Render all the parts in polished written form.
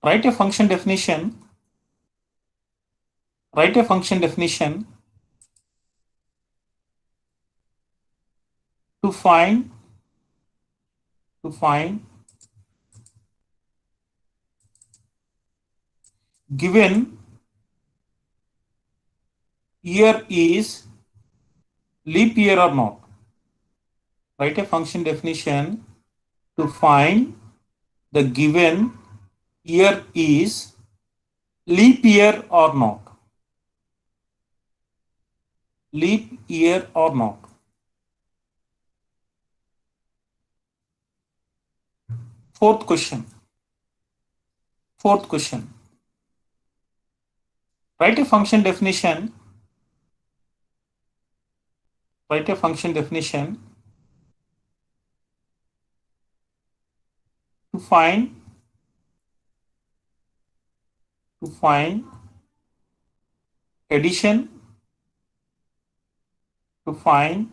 Write a function definition. Write a function definition to find given year is leap year or not. Write a function definition to find the given year is leap year or not. Leap year or not. Fourth question. Fourth question. Write a function definition. Write a function definition to find addition, to find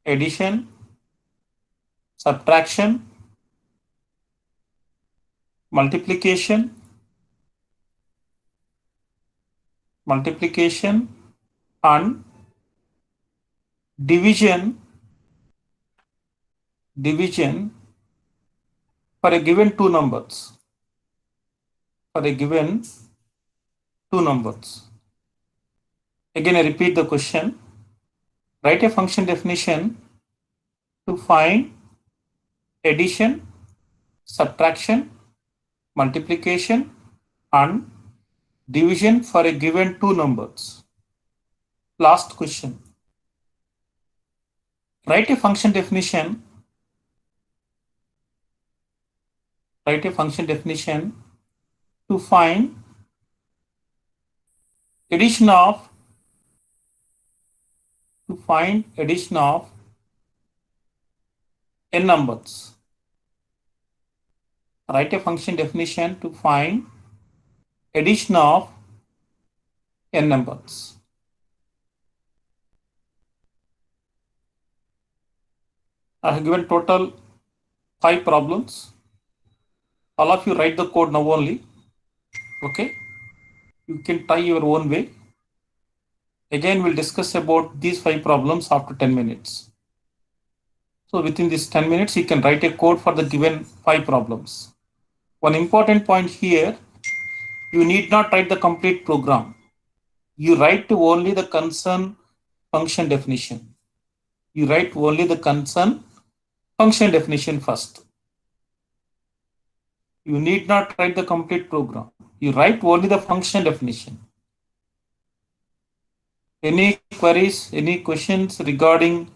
addition, subtraction, multiplication, and division for a given two numbers. For a given two numbers. Again, I repeat the question. Write a function definition to find addition, subtraction, multiplication, and division for a given two numbers. Last question. Write a function definition. Write a function definition to find addition of n numbers. Write a function definition to find addition of n numbers. I have given total 5 problems. All of you write the code now only. Okay. You can try your own way. Again, we'll discuss about these 5 problems after 10 minutes. So within these 10 minutes, you can write a code for the given 5 problems. One important point here, you need not write the complete program. You write only the concern function definition. You write only the concern function definition first. You need not write the complete program. You write only the function definition. Any queries, any questions regarding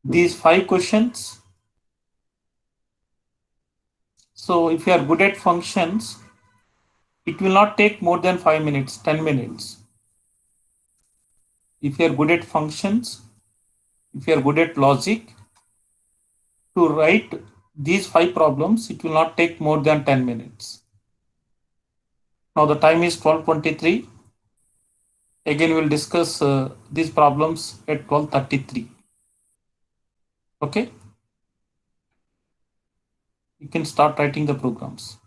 these 5 questions? So if you are good at functions, it will not take more than 5 minutes, 10 minutes. If you are good at functions, if you are good at logic, to write these 5 problems, it will not take more than 10 minutes. Now the time is 12:23. Again, we will discuss these problems at 12:33. Okay? You can start writing the programs.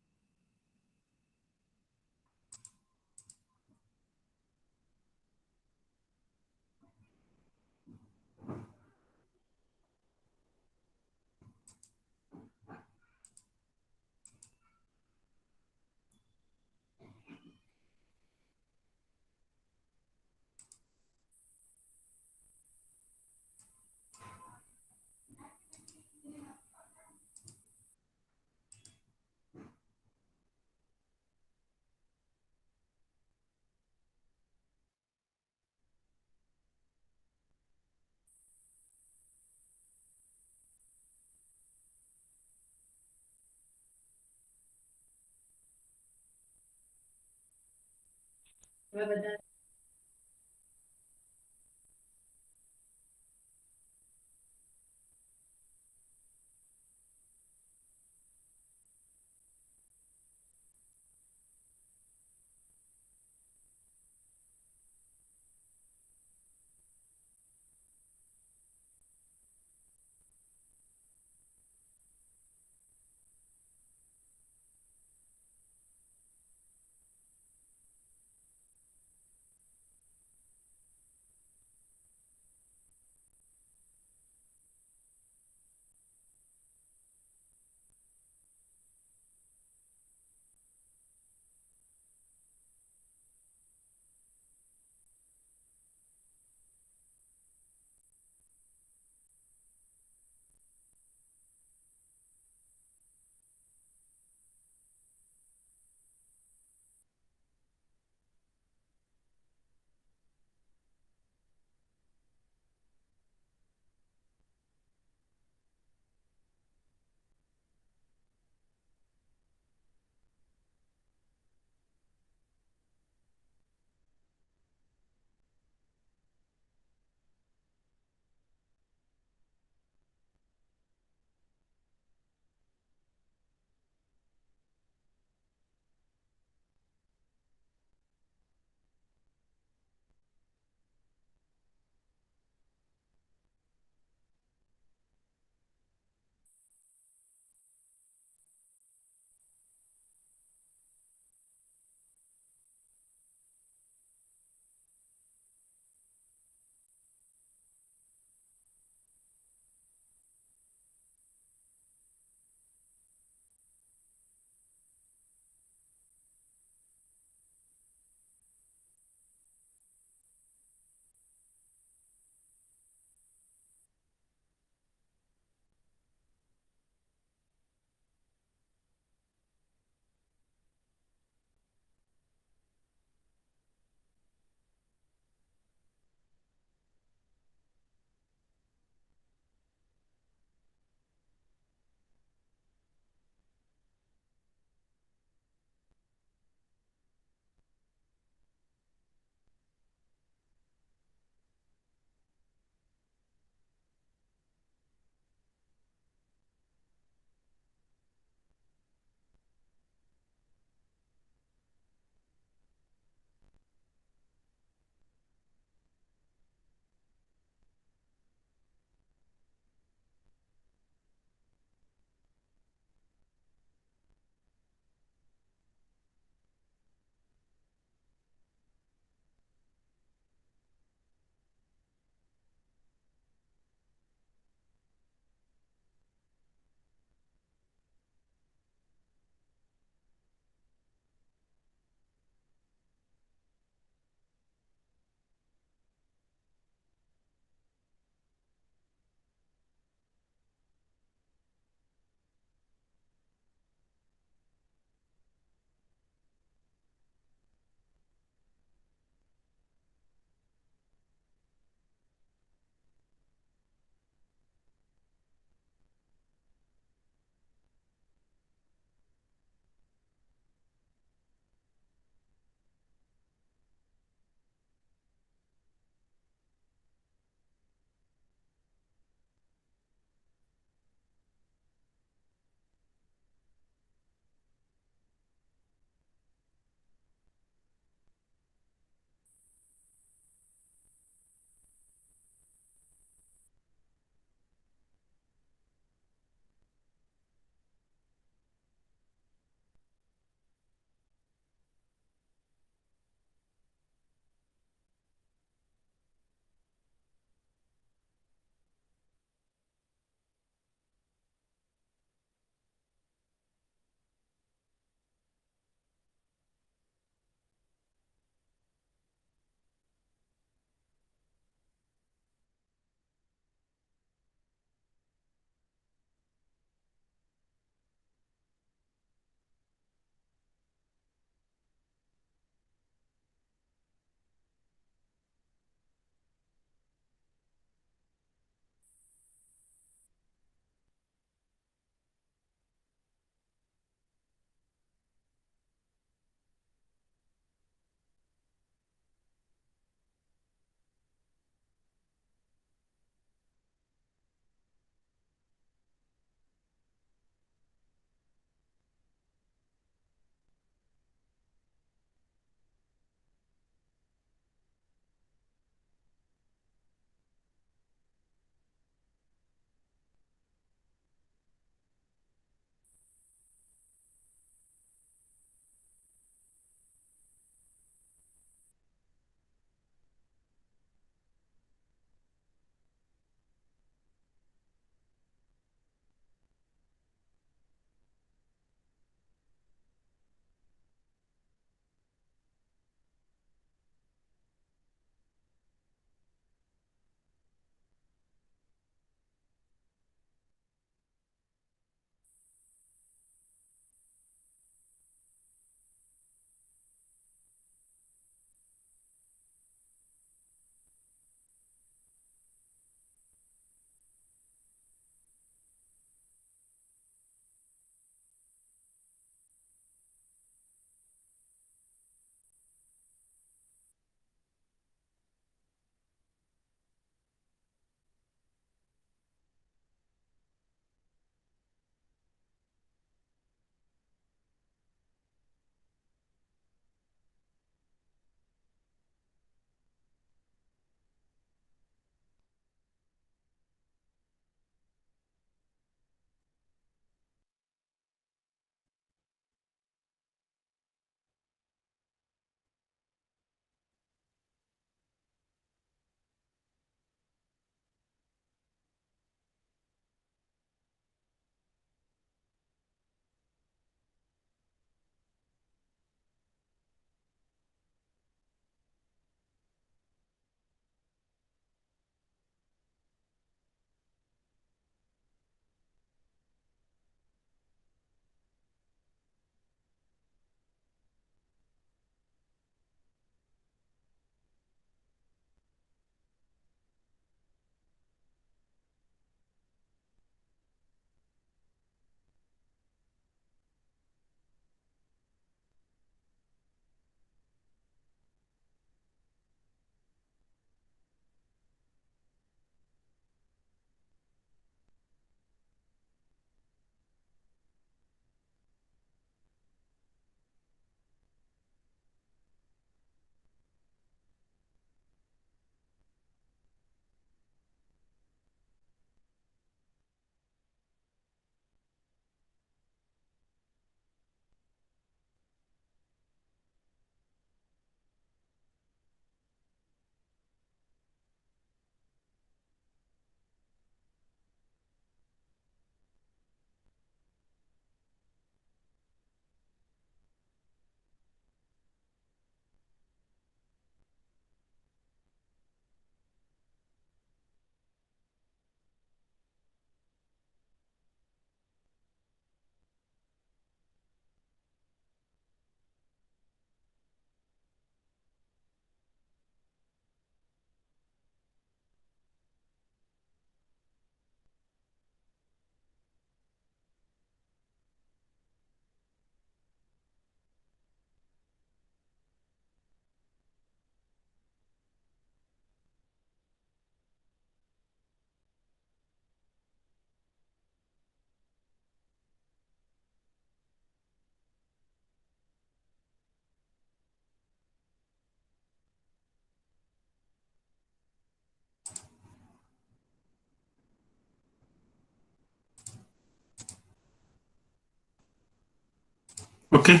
Okay,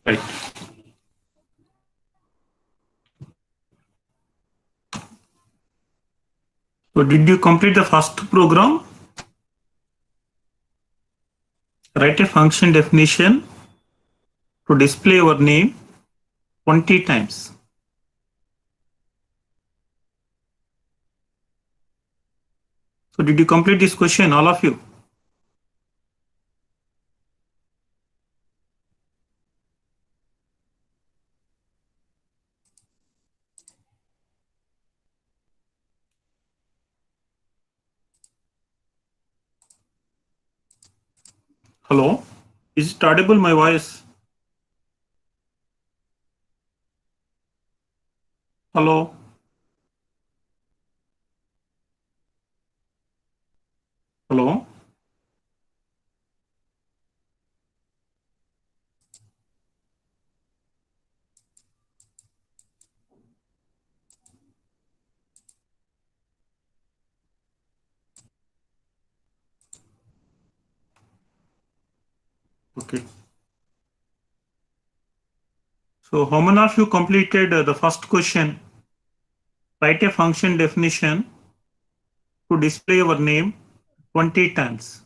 right. So did you complete the first program? Write a function definition to display your name 20 times. So did you complete this question, all of you? Hello? Is it audible, my voice? Hello? Hello? Okay. So how many of you completed the first question? Write a function definition to display your name 20 times.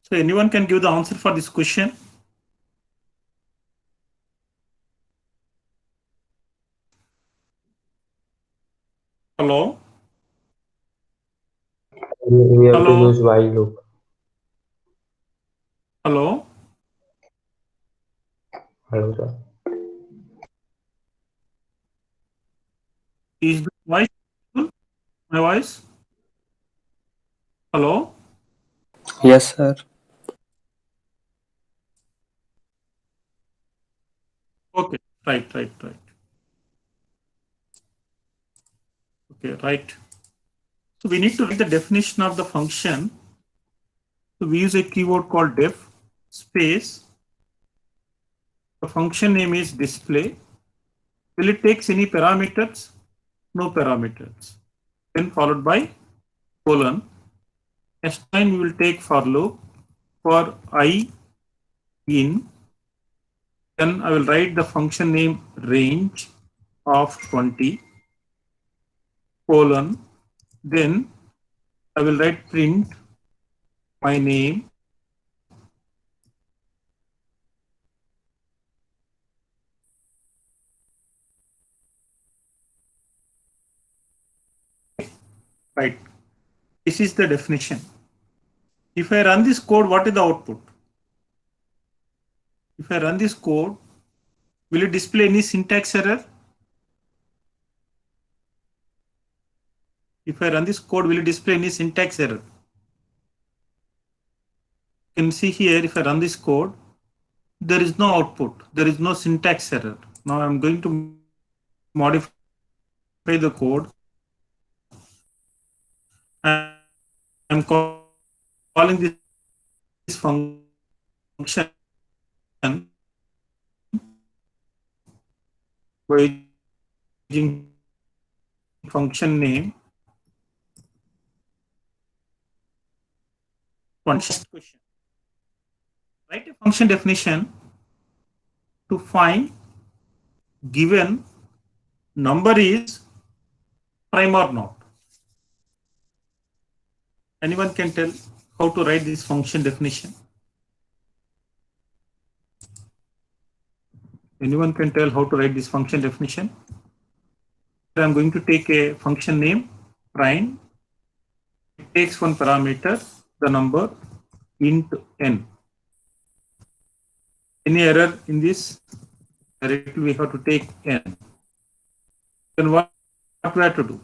So anyone can give the answer for this question? Hello? We have to Hello? use while loop. Hello? Hello, sir. Is the voice audible? My voice? Hello? Yes, sir. Okay, right. Okay, right. So we need to write the definition of the function. So we use a keyword called def space. The function name is display. Will it takes any parameters? No parameters. Then followed by colon. Next line we will take for loop for I in. Then I will write the function name range of 20 colon. Then I will write print my name right. This is the definition. If I run this code, what is the output? If I run this code, will it display any syntax error? If I run this code, will it display any syntax error? You can see here, if I run this code, there is no output. There is no syntax error. Now I'm going to modify the code. I'm calling this function by using function name. First question. Write a function definition to find given number is prime or not. Anyone can tell how to write this function definition? Anyone can tell how to write this function definition? I'm going to take a function name prime. It takes one parameter, the number int n. Any error in this? Directly we have to take n. Then what we have to do?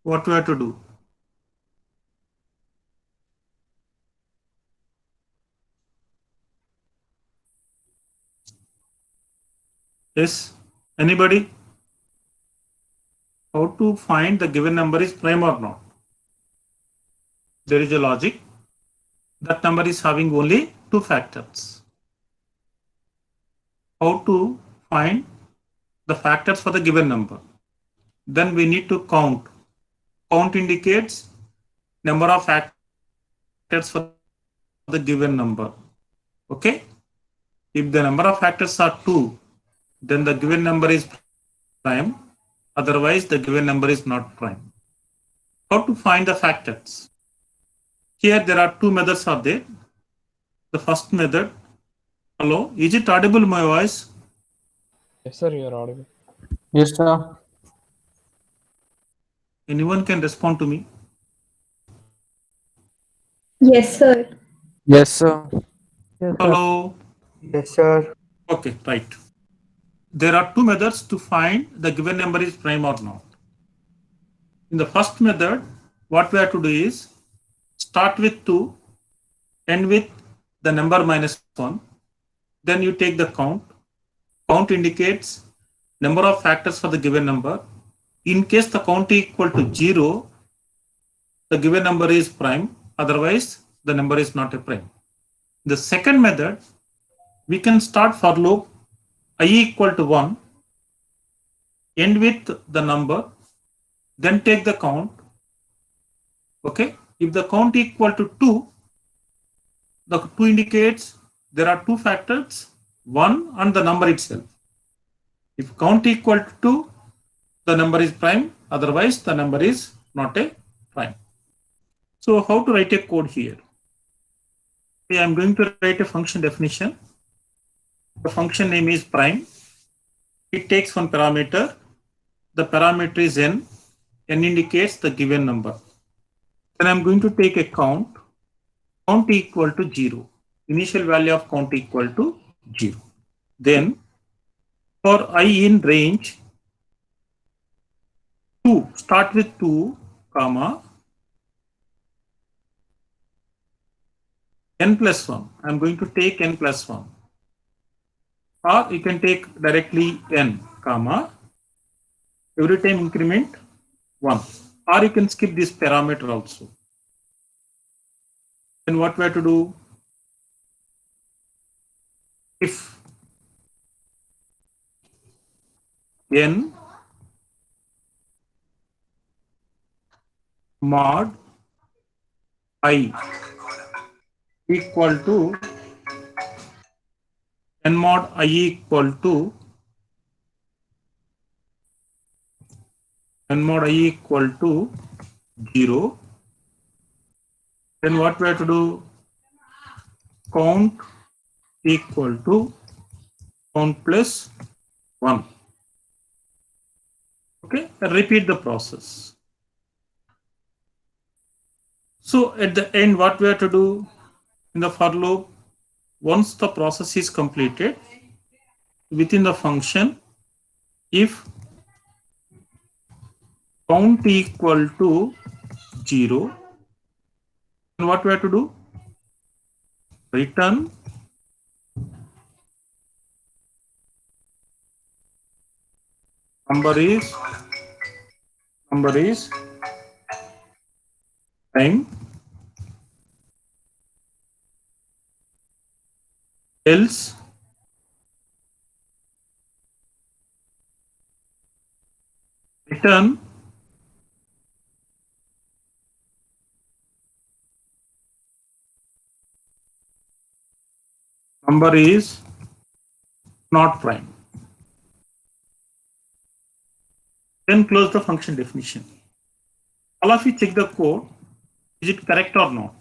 What we have to do? Yes, anybody? How to find the given number is prime or not? There is a logic. That number is having only two factors. How to find the factors for the given number. Then we need to count. Count indicates number of factors for the given number. Okay? If the number of factors are 2, then the given number is prime. Otherwise, the given number is not prime. How to find the factors? Here there are two methods are there. The first method, hello, is it audible my voice? Yes, sir, you are audible. Yes, sir. Anyone can respond to me? Yes, sir. Yes, sir. Hello? Yes, sir. Okay, right. There are two methods to find the given number is prime or not. In the first method, what we have to do is start with 2, end with the number -1. Then you take the count. Count indicates number of factors for the given number. In case the count is equal to 0, the given number is prime. Otherwise, the number is not a prime. The second method, we can start for loop I equal to 1, end with the number, then take the count. Okay, if the count equal to 2, the 2 indicates there are two factors, 1 and the number itself. If count equal to 2, the number is prime, otherwise the number is not a prime. So how to write a code here? Okay, I am going to write a function definition. The function name is prime. It takes one parameter. The parameter is n. N indicates the given number. Then I am going to take a count. Count equal to 0. Initial value of count equal to 0. Then for I in range 2, start with 2, comma, n plus 1. I am going to take n plus 1. Or you can take directly n, comma, every time increment 1. Or you can skip this parameter also. Then what we have to do? If n mod I equal to n mod I equal to n mod I equal to 0, then what we have to do? Count equal to count plus 1. Okay, repeat the process. So at the end, what we have to do in the for loop, once the process is completed, within the function, if count equal to 0, then what we have to do? Return number is prime, else return number is not prime. Then close the function definition. All of you check the code. Is it correct or not?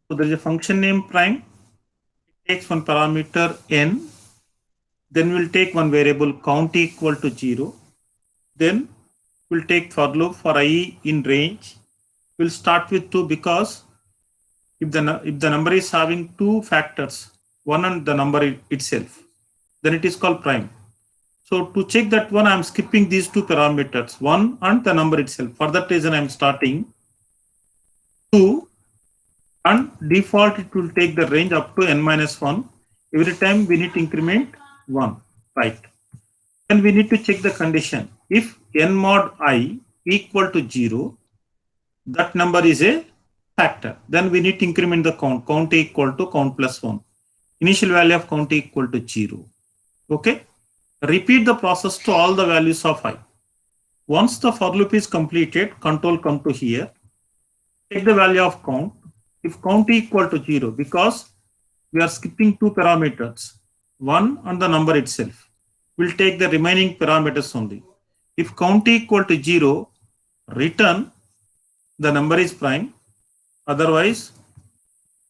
So there is a function name prime. It takes one parameter n. Then we'll take one variable count equal to 0. Then we'll take for loop for I in range. We'll start with 2 because if the number is having two factors, 1 and the number itself, then it is called prime. So to check that one, I am skipping these two parameters, 1 and the number itself. For that reason, I am starting 2, and default it will take the range up to n minus 1. Every time we need to increment 1, right? Then we need to check the condition. If n mod I equal to 0, that number is a factor. Then we need to increment the count. Count equal to count plus 1. Initial value of count equal to 0. Okay. Repeat the process to all the values of I. Once the for loop is completed, control come to here. Take the value of count. If count equal to 0, because we are skipping two parameters, one and the number itself, we'll take the remaining parameters only. If count equal to 0, return the number is prime. Otherwise,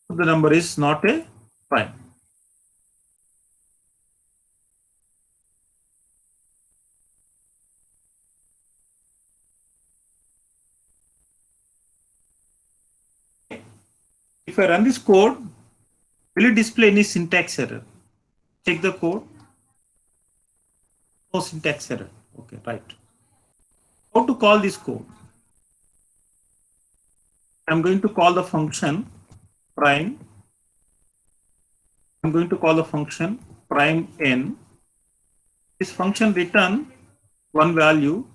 the number is not a prime. If I run this code, will it display any syntax error? Check the code. No syntax error. Okay, right. How to call this code? I'm going to call the function prime. I'm going to call the function prime n. This function return one value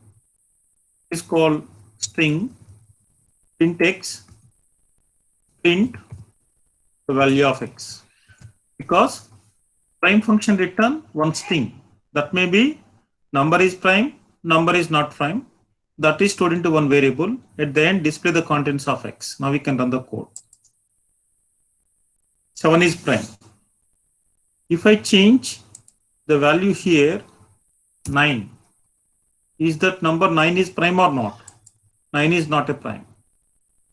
is called string int x, print the value of x, because prime function return one string. That may be number is prime, number is not prime. That is stored into one variable. At the end, display the contents of x. Now we can run the code. 7 is prime. If I change the value here, 9, is that number 9 is prime or not? 9 is not a prime.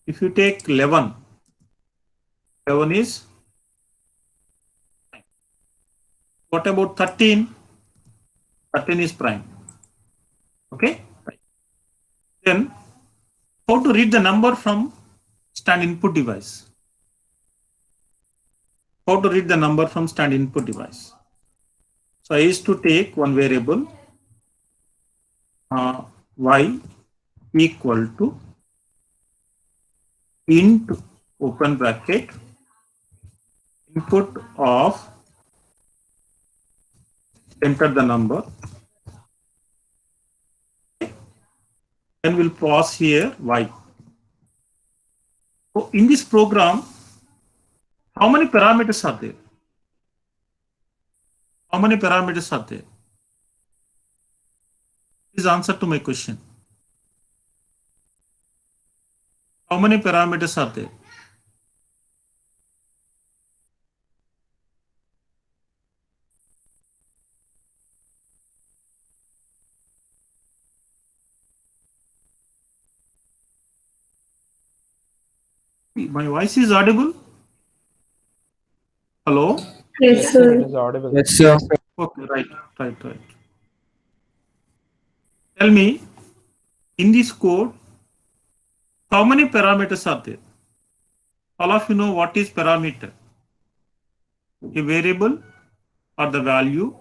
If you take 11, 11 is prime. What about 13? 13 is prime. Okay. Right. Then, how to read the number from stand input device? How to read the number from stand input device? So I used to take one variable y equal to int open bracket input of, enter the number, then we'll pause here y. So in this program, how many parameters are there? How many parameters are there? Please answer to my question. How many parameters are there? My voice is audible? Hello? Yes, sir. It is audible. Yes, sir. Okay, right. Tell me, in this code, how many parameters are there? All of you know what is parameter? A variable or the value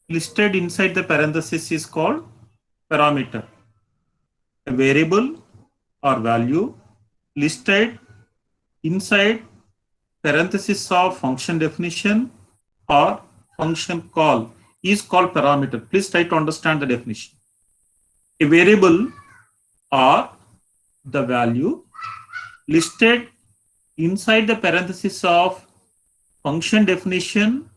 listed inside the parenthesis is called parameter. A variable or value listed inside parenthesis of function definition or function call is called parameter. Please try to understand the definition. A variable or the value listed inside the parenthesis of function definition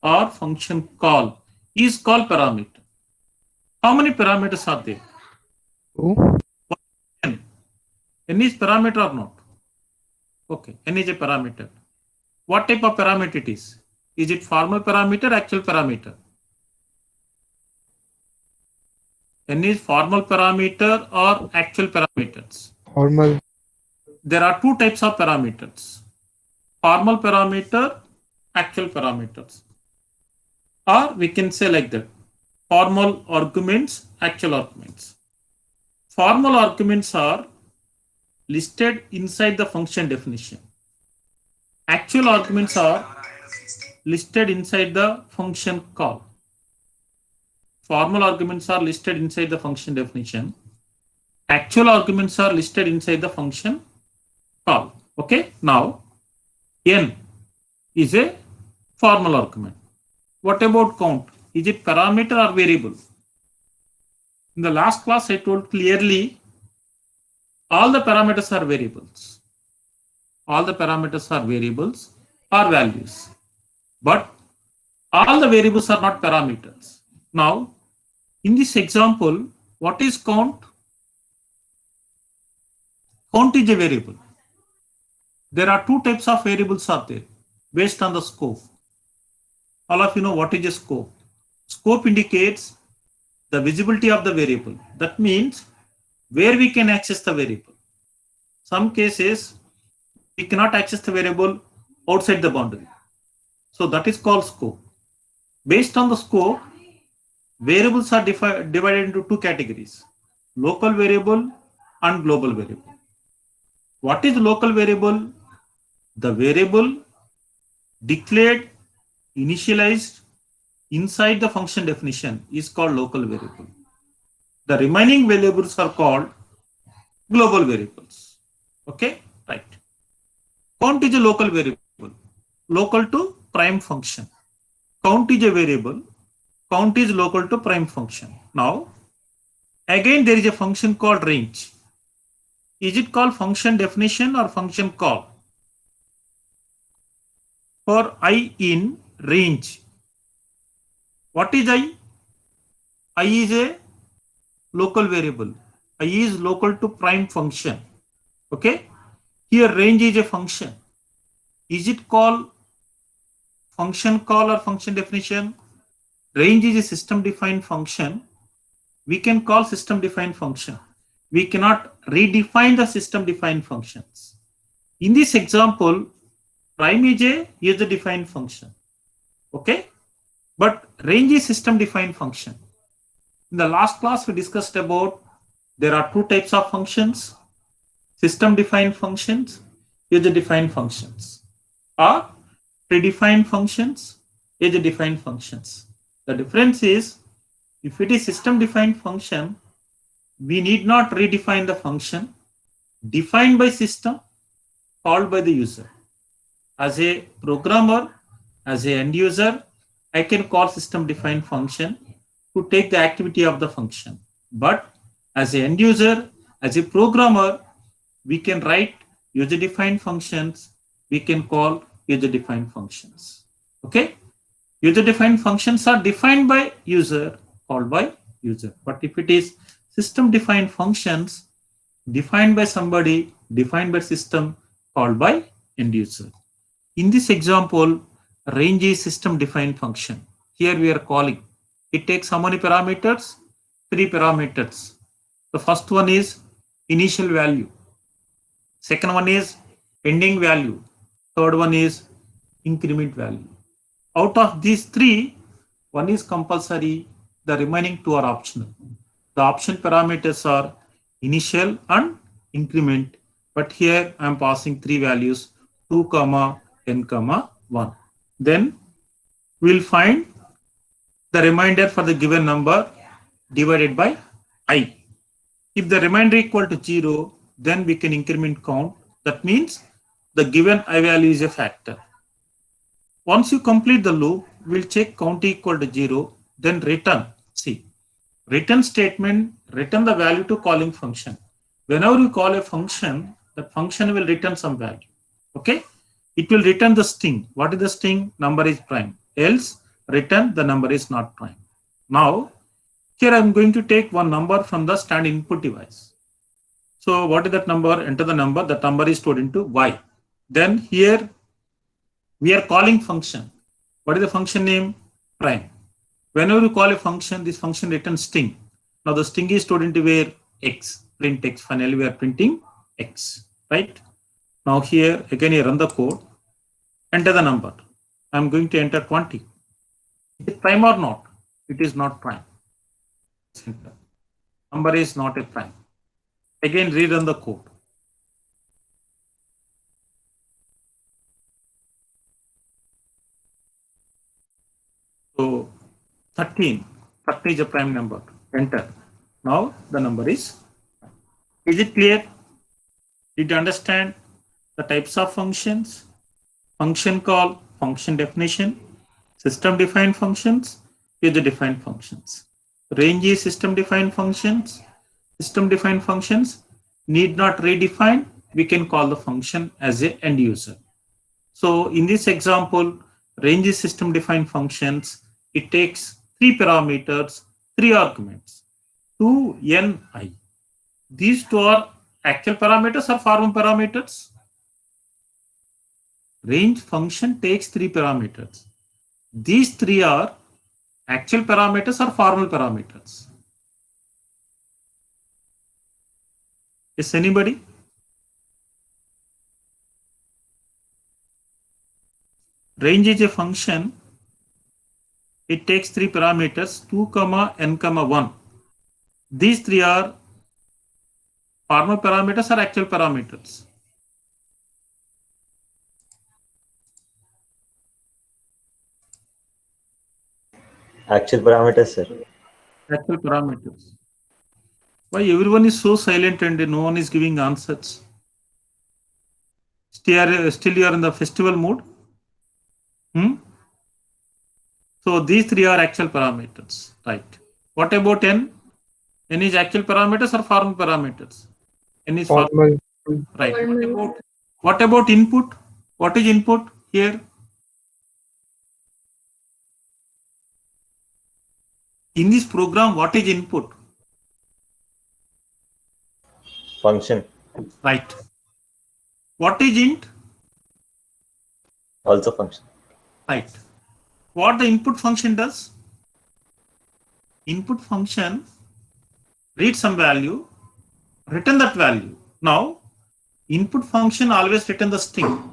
or function call is called parameter. How many parameters are there? N. N is parameter or not? Okay, N is a parameter. What type of parameter it is? Is it formal parameter, actual parameter? N is formal parameter or actual parameters? Formal. There are two types of parameters. Formal parameter, actual parameters. Or we can say like that. Formal arguments, actual arguments. Formal arguments are listed inside the function definition. Actual arguments are listed inside the function call. Formal arguments are listed inside the function definition. Actual arguments are listed inside the function call. Okay, now n is a formal argument. What about count? Is it parameter or variable? In the last class, I told clearly all the parameters are variables. All the parameters are variables or values. But All the variables are not parameters. Now, in this example, what is count? Count is a variable. There are two types of variables are there based on the scope. All of you know what is a scope. Scope indicates the visibility of the variable. That means where we can access the variable. Some cases we cannot access the variable outside the boundary. So that is called scope. Based on the scope, variables are divided into two categories: local variable and global variable. What is local variable? The variable declared, initialized inside the function definition is called local variable. The remaining variables are called global variables. Okay, right. Count is a local variable, local to prime function. Count is a variable, count is local to prime function. Now, again there is a function called range. Is it called function definition or function call? For I in range, what is I? I is a local variable. I is local to prime function. Okay. Here range is a function. Is it called function call or function definition? Range is a system defined function. We can call system defined function. We cannot redefine the system defined functions. In this example, prime is a user defined function. Okay. But range is system defined function. In the last class, we discussed about there are two types of functions: system defined functions, user defined functions, or predefined functions, user defined functions. The difference is, if it is system defined function, we need not redefine the function defined by system, called by the user. As a programmer, as an end user, I can call system defined function to take the activity of the function. But as an end user, as a programmer, we can write user defined functions. We can call user defined functions. Okay. User defined functions are defined by user, called by user. But if it is system defined functions, defined by somebody, defined by system, called by end user. In this example, range is system defined function. Here we are calling. It takes how many parameters? 3 parameters. The first one is initial value. Second one is ending value. Third one is increment value. Out of these 3, one is compulsory. The remaining 2 are optional. The option parameters are initial and increment. But here I am passing 3 values: 2, n, 1. Then we will find the remainder for the given number divided by I. If the remainder equal to 0, then we can increment count. That means the given I value is a factor. Once you complete the loop, we'll check count equal to 0, then return. See, return statement, return the value to calling function. Whenever you call a function, the function will return some value. Okay. It will return the string. What is the string? Number is prime. Else, return the number is not prime. Now, here I'm going to take one number from the standard input device. So what is that number? Enter the number. That number is stored into Y. Then here we are calling function. What is the function name? Prime. Whenever you call a function, this function returns string. Now the string is stored into where? X. Print X. Finally, we are printing X. Right? Now here again you run the code. Enter the number. I'm going to enter 20. Is it prime or not? It is not prime. Enter. Number is not a prime. Again rerun the code. So 13. 30 is a prime number. Enter. Now the number is. Is it clear? Did you understand the types of functions? Function call, function definition, system defined functions, user defined functions. Range is system defined functions. System defined functions need not redefine. We can call the function as a end user. So in this example, Range is system defined functions. It takes 3 parameters, 3 arguments, 2, n, I. These 2 are actual parameters or formal parameters? Range function takes 3 parameters. These 3 are actual parameters or formal parameters? Yes, anybody? Range is a function. It takes 3 parameters, 2, n, 1. These 3 are formal parameters or actual parameters? Actual parameters, sir. Actual parameters. Why everyone is so silent and no one is giving answers? Still you are in the festival mood? So these 3 are actual parameters, right? What about n? N is actual parameters or formal parameters? N is formal. Right. What about input? What is input here? In this program, what is input? Function. Right. What is int? Also function. Right. What the input function does? Input function reads some value, return that value. Now, input function always return the string.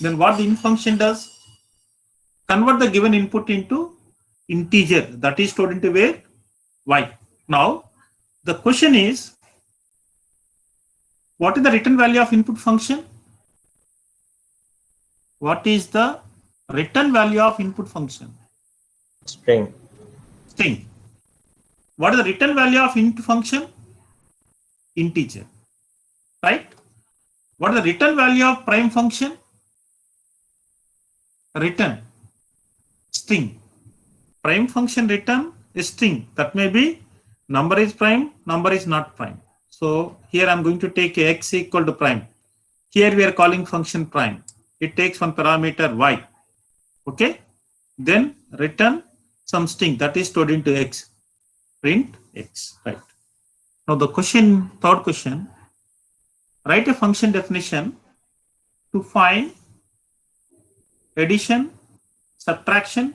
Then what the int function does? Convert the given input into integer, that is stored into where? Y. Now, the question is, what is the return value of input function? What is the return value of input function? String. String. What is the return value of input function? Integer. Right? What is the return value of prime function? Return. String. Prime function return is string. That may be number is prime, number is not prime. So here I'm going to take x equal to prime. Here we are calling function prime. It takes one parameter y. Okay. Then return some string that is stored into x. Print x. Right. Now the question, third question. Write a function definition to find addition, subtraction,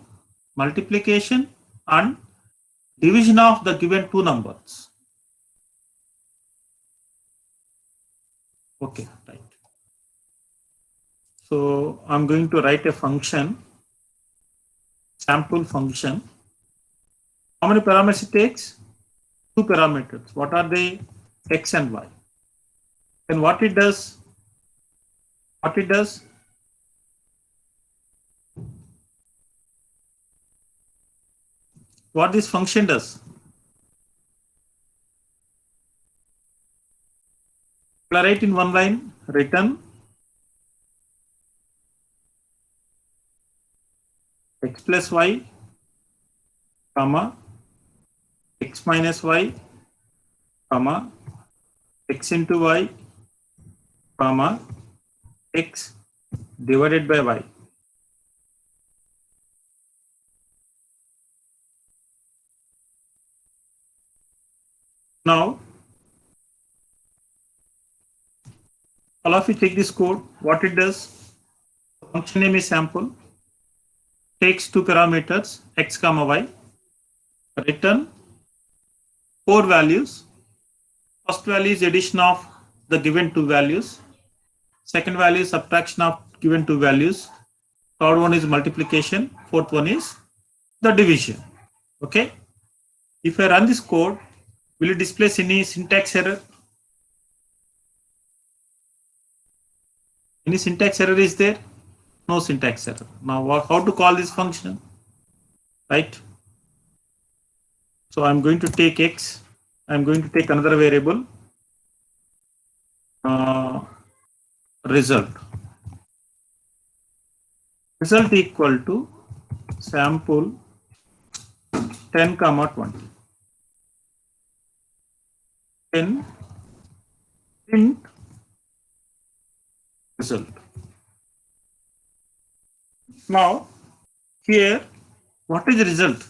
multiplication, and division of the given two numbers. Okay, right. So I'm going to write a function, sample function. How many parameters it takes? 2 parameters. What are they? X and y. And what it does? What this function does? I'll write in one line, return x plus y, comma, x minus y, comma, x into y, comma, x divided by y. Now, all of you check this code. What it does? Function name is sample. Takes 2 parameters, x comma y. Return 4 values. First value is addition of the given 2 values. Second value is subtraction of given 2 values. Third one is multiplication. Fourth one is the division. Okay. If I run this code, will it display any syntax error? Any syntax error is there? No syntax error. Now, how to call this function? Right. So I'm going to take x. I'm going to take another variable. Result. Result equal to sample 10 comma 20. 10 print result. Now here, what is the result?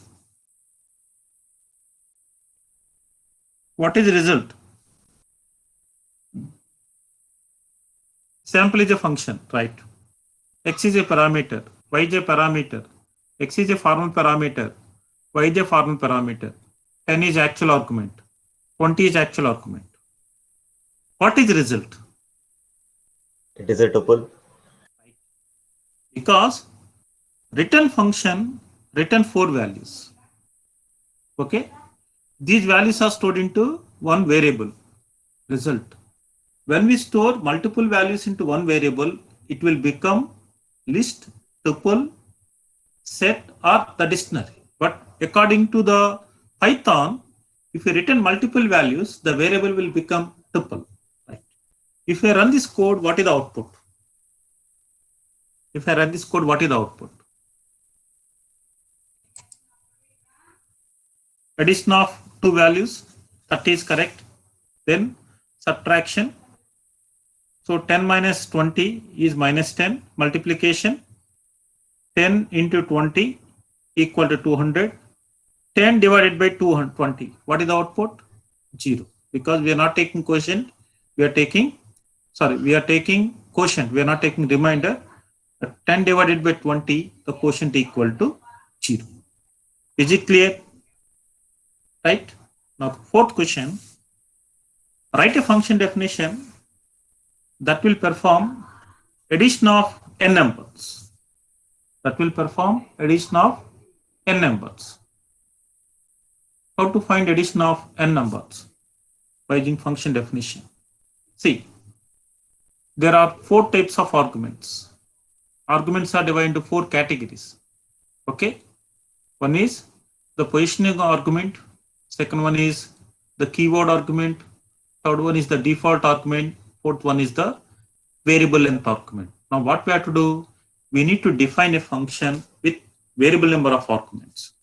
What is the result? Sample is a function, right? X is a parameter, Y is a parameter, X is a formal parameter, Y is a formal parameter, 10 is actual argument, 20 is actual argument. What is the result? It is a tuple. Because return function return 4 values. Okay, these values are stored into one variable result. When we store multiple values into one variable, it will become list, tuple, set, or the dictionary. But according to the Python, if you return multiple values, the variable will become tuple. Right? If I run this code, what is the output? If I run this code, what is the output? Addition of two values, 30 is correct. Then subtraction. So 10 minus 20 is minus 10. Multiplication. 10 into 20 equal to 200. 10 divided by 220. What is the output? 0. Because we are not taking quotient. We are taking quotient. We are not taking remainder. 10 divided by 20, the quotient equal to 0. Is it clear? Right? Now, fourth question. Write a function definition that will perform addition of n numbers. That will perform addition of n numbers. How to find addition of n numbers? By using function definition. See, there are 4 types of arguments. Arguments are divided into 4 categories. Okay. One is the positioning argument. Second one is the keyword argument. Third one is the default argument. Fourth one is the variable length argument. Now what we have to do? We need to define a function with variable number of arguments.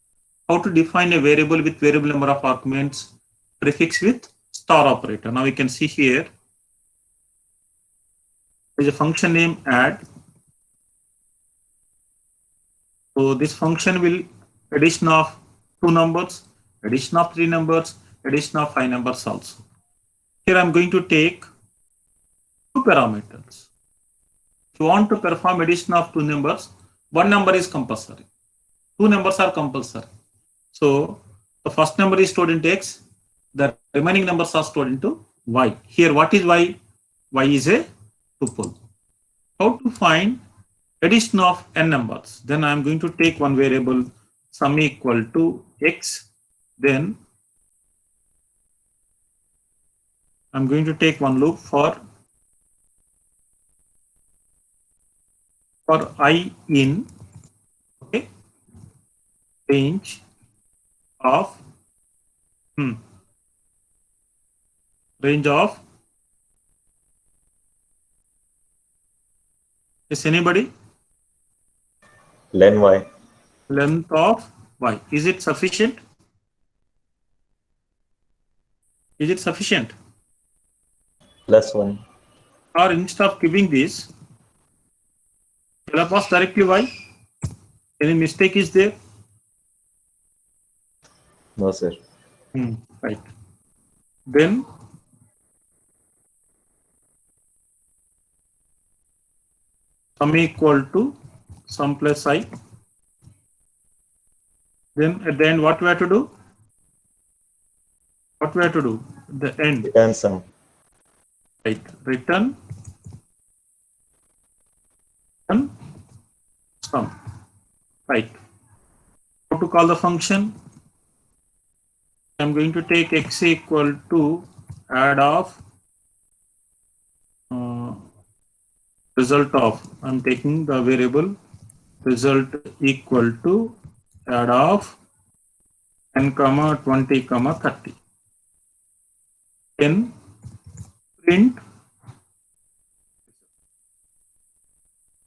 How to define a variable with variable number of arguments? Prefix with star operator. Now we can see here there is a function name add. So this function will addition of 2 numbers, addition of 3 numbers, addition of 5 numbers also. Here I am going to take 2 parameters. If you want to perform addition of 2 numbers, 1 number is compulsory. 2 numbers are compulsory. So the first number is stored into X, the remaining numbers are stored into Y. Here what is Y? Y is a tuple. How to find addition of n numbers? Then I am going to take one variable sum equal to X. Then I am going to take one loop for I in range of is anybody? Len Y. Length of Y. Is it sufficient? Is it sufficient? +1. Or instead of giving this, shall I pass directly Y? Any mistake is there? No, sir. Right. Then sum equal to sum plus I. Then at the end, what we have to do? What we have to do? The end. Return sum. Right. Return sum. Right. How to call the function? I'm going to take X equal to add of result of. I'm taking the variable result equal to add of n, 20, 30. Then print.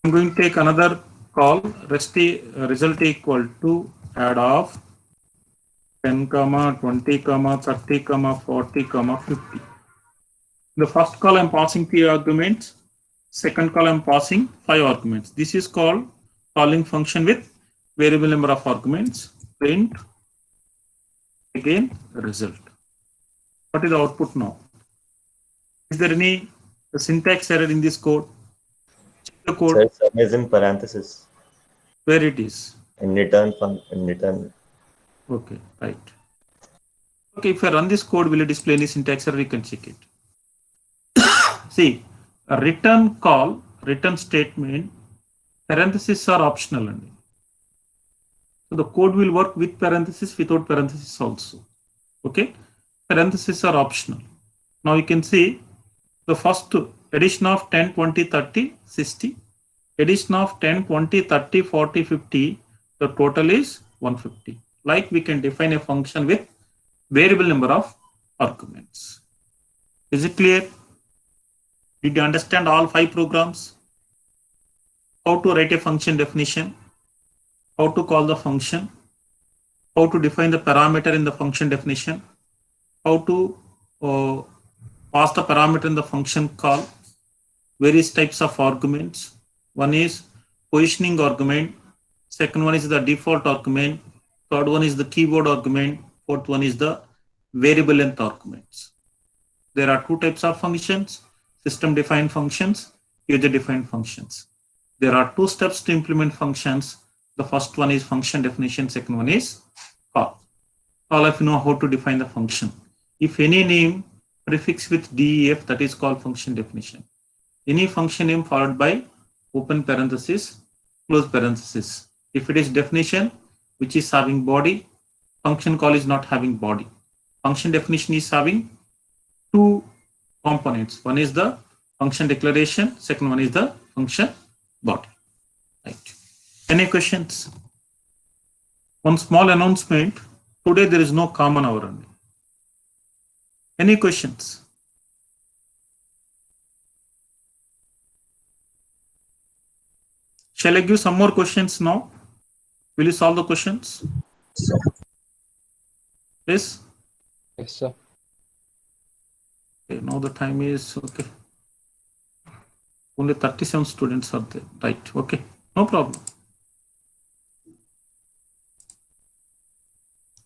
I'm going to take another call result equal to add of 10, 20, 30, 40, 50. The first call I'm passing 3 arguments. Second call I'm passing 5 arguments. This is called calling function with variable number of arguments, print, again result. What is the output now? Is there any syntax error in this code? Check the code. Sir, sum is in parenthesis. Where it is? In return function. In return. Okay, right. Okay, if I run this code, will it display any syntax error? You can check it. See, a return call, return statement, parentheses are optional. So the code will work with parentheses, without parentheses also. Okay, parentheses are optional. Now you can see the first addition of 10, 20, 30, 60. Addition of 10, 20, 30, 40, 50. The total is 150. Like we can define a function with variable number of arguments. Is it clear? Did you understand all 5 programs? How to write a function definition? How to call the function? How to define the parameter in the function definition? How to pass the parameter in the function call? Various types of arguments. One is positioning argument. Second one is the default argument. Third one is the keyboard argument. Fourth one is the variable length arguments. There are 2 types of functions: system defined functions, user defined functions. There are 2 steps to implement functions. The first one is function definition. Second one is call. All of you know how to define the function. If any name prefix with def, that is called function definition. Any function name followed by open parenthesis, close parenthesis. If it is definition which is having body, function call is not having body. Function definition is having 2 components. One is the function declaration. Second one is the function body. Right. Any questions? One small announcement. Today there is no common hour only. Any questions? Shall I give some more questions now? Will you solve the questions? Yes? Yes, sir. Okay, now the time is okay. Only 37 students are there. Right. Okay. No problem.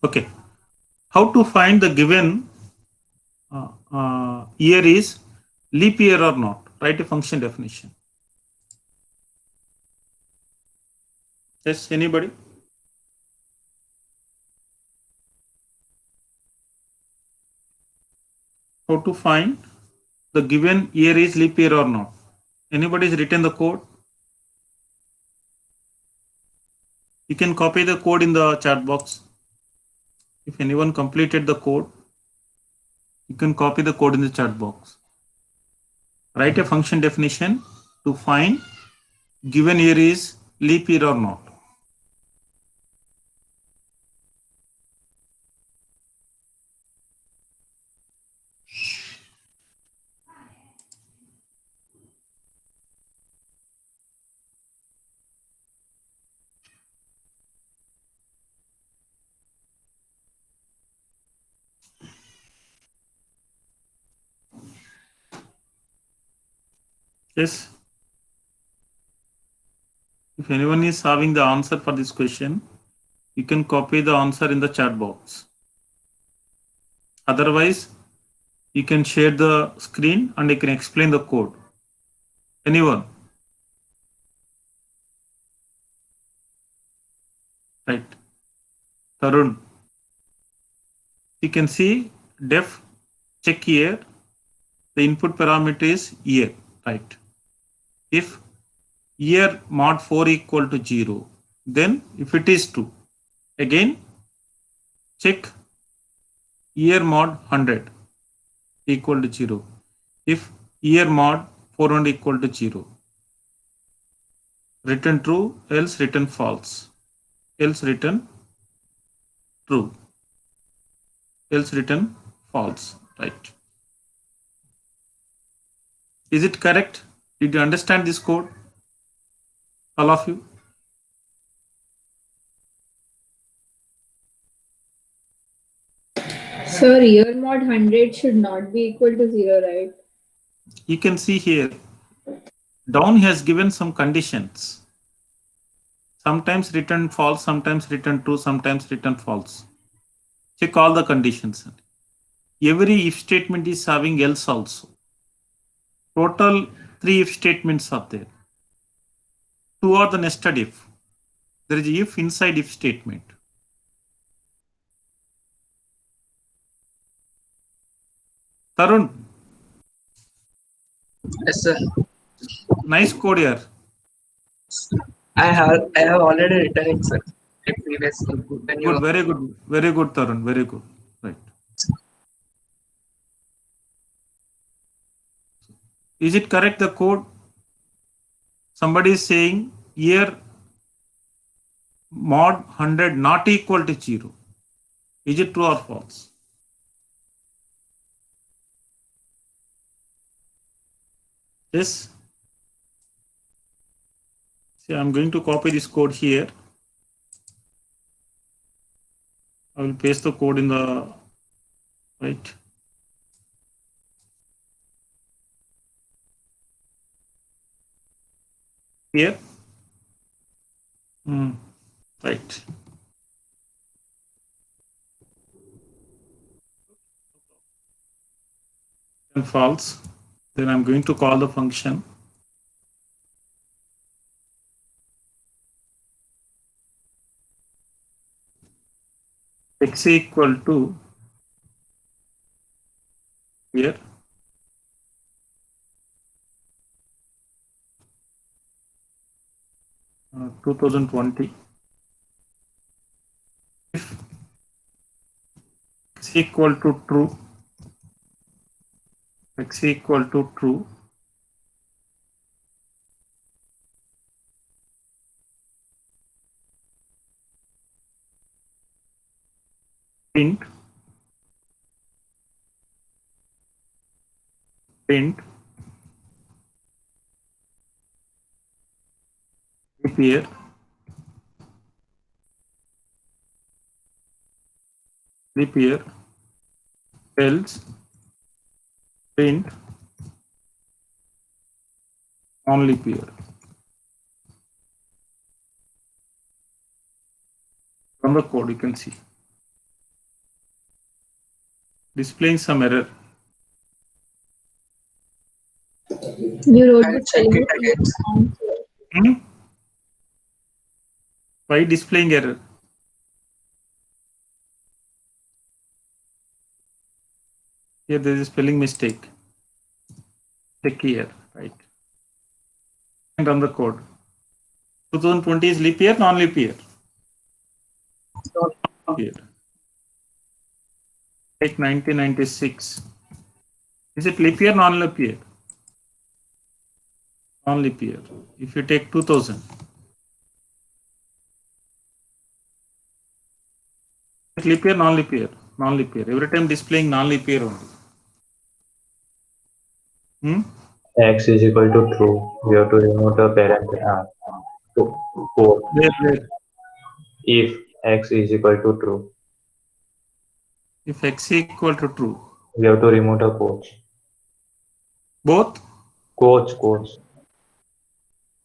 Okay. How to find the given year is leap year or not? Write a function definition. Yes, anybody? How to find the given year is leap year or not? Anybody has written the code? You can copy the code in the chat box. If anyone completed the code, you can copy the code in the chat box. Write a function definition to find given year is leap year or not. Yes. If anyone is having the answer for this question, you can copy the answer in the chat box. Otherwise, you can share the screen and I can explain the code. Anyone? Right. Tarun. You can see def check year. The input parameter is year. Right. If year mod 4 equal to 0, then if it is 2, again check year mod 100 equal to 0. If year mod 400 equal to 0, return true, else return false, else return true, else return false. Right. Is it correct? Did you understand this code? All of you? Sir, year mod 100 should not be equal to 0, right? You can see here, down has given some conditions. Sometimes return false, sometimes return true, sometimes return false. Check all the conditions. Every if statement is having else also. Total 3 if statements are there. 2 are the nested if. There is if inside if statement. Tarun. Yes, sir. Nice code here. I have already written it, sir. Previously. Good, very good, Tarun, very good. Right. Is it correct, the code? Somebody is saying here mod 100 not equal to 0. Is it true or false? Yes. See, I'm going to copy this code here. I will paste the code in the right. Here. Right. And false. Then I'm going to call the function. X equal to here 2020. If x equal to true, x equal to true, print here else print only here. From the code you can see displaying some error. You wrote I'll the check it spelling. again. Why displaying error? Here there is a spelling mistake. Check here, right? And run the code. 2020 is leap year, non-leap year? Here. Take 1996. Is it leap year, non-leap year? Non-leap year. If you take 2000. Leap year, non-leap year? Non-leap year. Every time displaying non-leap year only. X is equal to true. We have to remove the parenthesis. 4. Where? If X is equal to true. If X equal to true. We have to remove the quotes. Both? Quotes.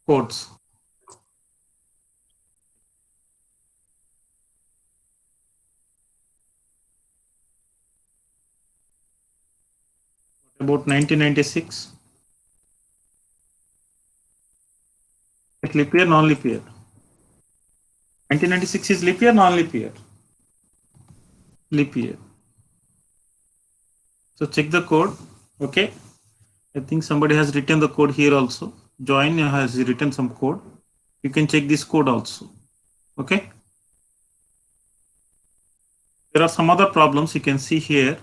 Quotes. About 1996. Leap year, non-leap year? 1996 is leap year, non-leap year? Leap year. So check the code. Okay. I think somebody has written the code here also. Join has written some code. You can check this code also. Okay. There are some other problems you can see here.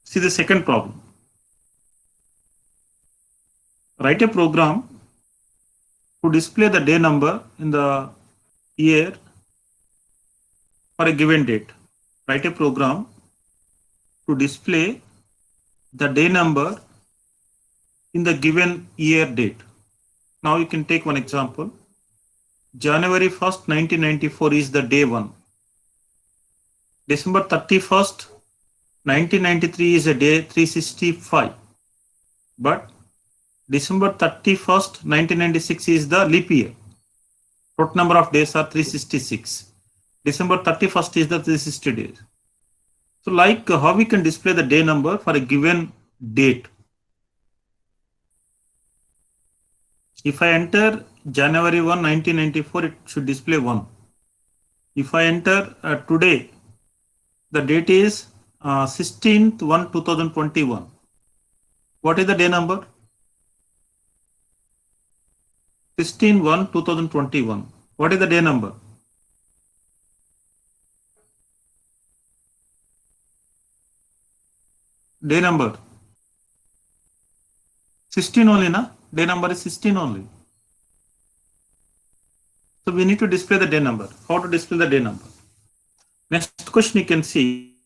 See the second problem. Write a program to display the day number in the year for a given date. Write a program to display the day number in the given year date. Now you can take one example. January 1st, 1994 is the day 1. December 31st, 1993 is a day 365, but December 31st, 1996 is the leap year. Total number of days are 366. December 31st is the 360 days. So like how we can display the day number for a given date. If I enter January 1, 1994, it should display 1. If I enter today, the date is 16th 1, 2021. What is the day number? 16/1, 2021. What is the day number? Day number 16 only, na? Day number is 16 only. So we need to display the day number. How to display the day number? Next question you can see.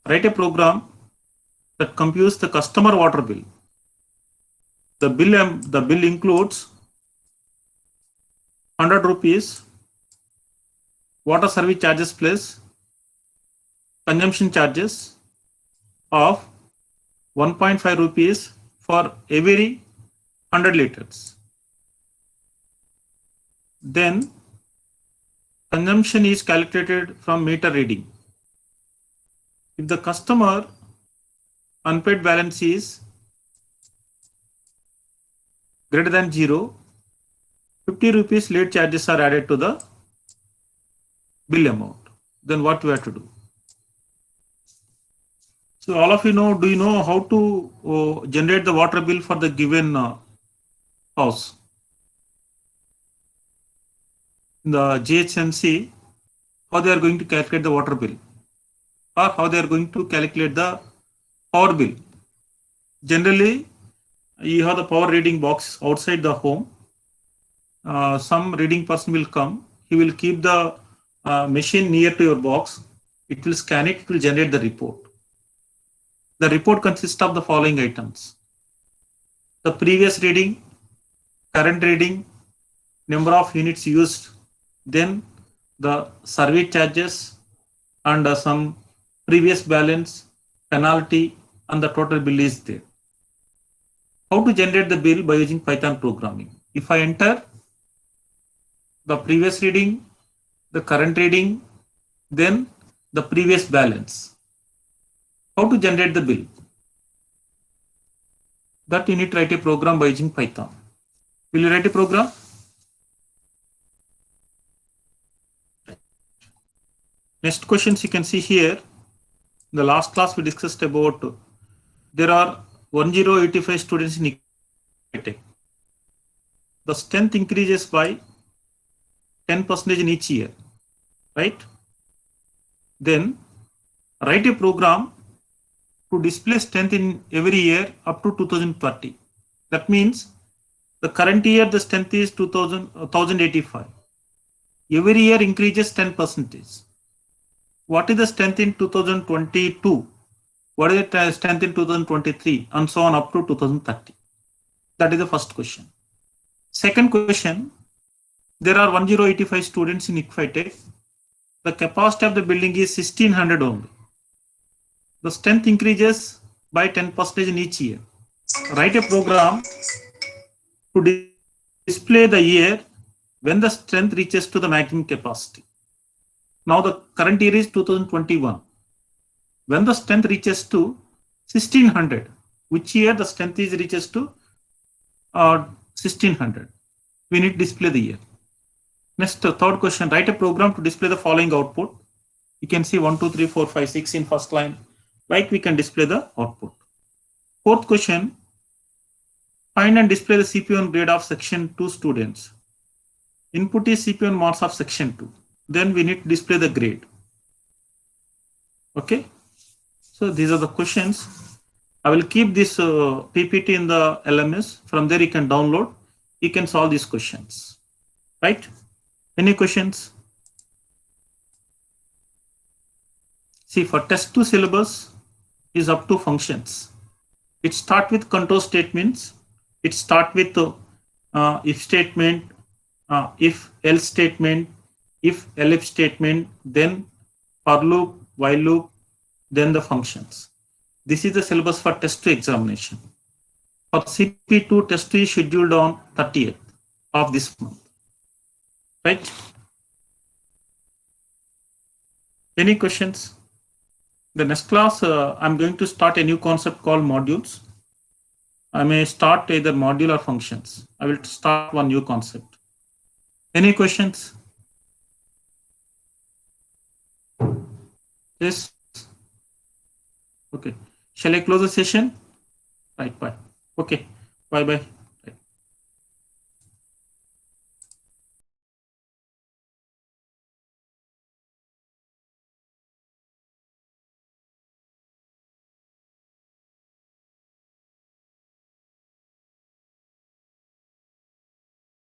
Write a program that computes the customer water bill. The bill includes 100 rupees water service charges plus consumption charges of 1.5 rupees for every 100 liters. Then consumption is calculated from meter reading. If the customer unpaid balance is greater than 0, 50 rupees late charges are added to the bill amount. Then what we have to do? So all of you know, do you know how to generate the water bill for the given house? In the GHMC, how they are going to calculate the water bill, or how they are going to calculate the power bill? Generally, you have the power reading box outside the home. Some reading person will come. He will keep the machine near to your box. It will scan it. It will generate the report. The report consists of the following items: the previous reading, current reading, number of units used, then the service charges, and some previous balance, penalty, and the total bill is there. How to generate the bill by using Python programming? If I enter the previous reading, the current reading, then the previous balance. How to generate the bill? That you need to write a program by using Python. Will you write a program? Next questions you can see here. In the last class we discussed about there are 1085 students in Tech. The strength increases by 10% in each year, right? Then write a program to display strength in every year up to 2030. That means the current year the strength is 1085. Every year increases 10%. What is the strength in 2022? What is the strength in 2023? And so on up to 2030. That is the first question. Second question, there are 1085 students in Tech. The capacity of the building is 1600 only. The strength increases by 10% in each year. Write a program to display the year when the strength reaches to the maximum capacity. Now the current year is 2021. When the strength reaches to 1600, which year the strength is reaches to 1600, we need to display the year. Next, third question, write a program to display the following output. You can see 1, 2, 3, 4, 5, 6 in first line. Like we can display the output. Fourth question, find and display the CP1 grade of section 2 students. Input is CP1 marks of section 2. Then we need to display the grade. Okay. So these are the questions. I will keep this PPT in the LMS. From there you can download. You can solve these questions. Right? Any questions? See, for test 2 syllabus is up to functions. It starts with control statements. It starts with if statement, if else statement, if elif statement, then for loop, while loop, then the functions. This is the syllabus for test 2 examination. For CP2, test 2 is scheduled on 30th of this month. Right? Any questions? The next class, I'm going to start a new concept called modules. I may start either module or functions. I will start one new concept. Any questions? Yes. Okay. Shall I close the session? Right. Bye. Okay. Bye. Bye.